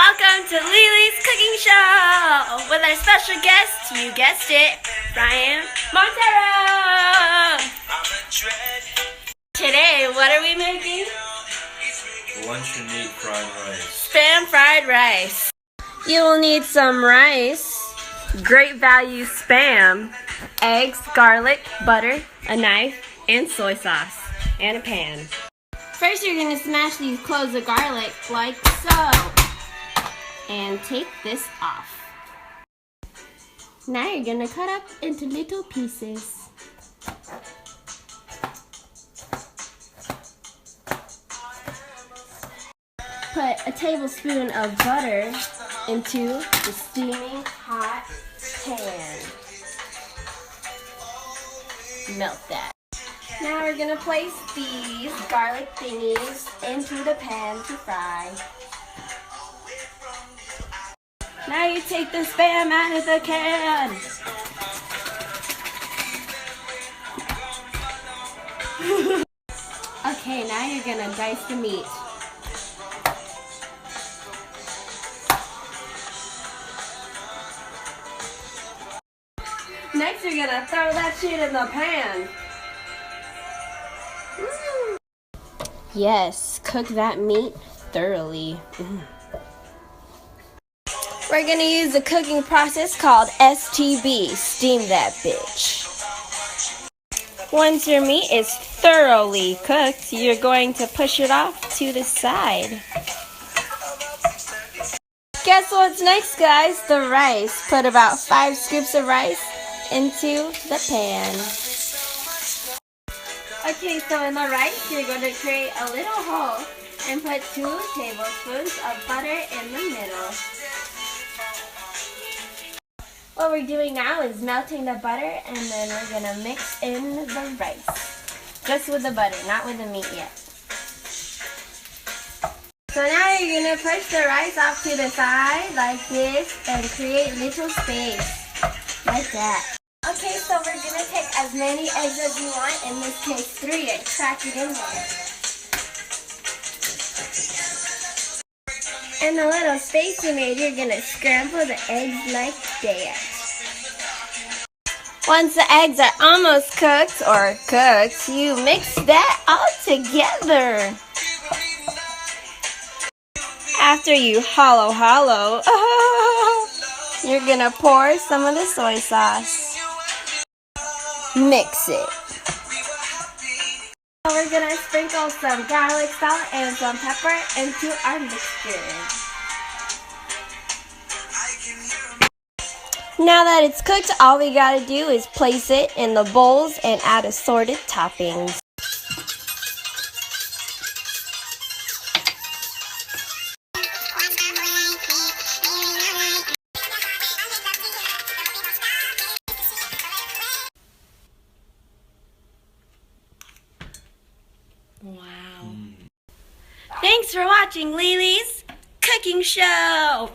Welcome to Lele's Cooking Show with our special guest, you guessed it, Brian Montero. Today, what are we making? Lunch and meat fried rice. Spam fried rice. You will need some rice, great value spam, eggs, garlic, butter, a knife, and soy sauce, and a pan. First, you're going to smash these cloves of garlic like so, and take this off. Now you're going to cut up into little pieces. Put a tablespoon of butter into the steaming hot pan. Melt that. Now we're going to place these garlic thingies into the pan to fry. Now you take the spam out of the can. Okay, now you're going to dice the meat. Next, you're going to throw that shit in the pan. Yes, cook that meat thoroughly. We're going to use a cooking process called STB, steam that bitch. Once your meat is thoroughly cooked, you're going to push it off to the side. Guess what's next, guys? The rice. Put about 5 scoops of rice into the pan. Okay, so in the rice, you're going to create a little hole and put 2 tablespoons of butter in the middle. What we're doing now is melting the butter, and then we're going to mix in the rice. Just with the butter, not with the meat yet. So now you're going to push the rice off to the side like this and create little space like that. Okay, so we're going to take as many eggs as you want, in this case 3, and crack it in there. In the little space you made, you're going to scramble the eggs like that. Once the eggs are almost cooked, or cooked, you mix that all together. After you hollow, you're going to pour some of the soy sauce. Mix it. We're going to sprinkle some garlic salt and some pepper into our mixture. Now that it's cooked, all we got to do is place it in the bowls and add assorted toppings. Wow. Thanks for watching Lele's Cooking Show.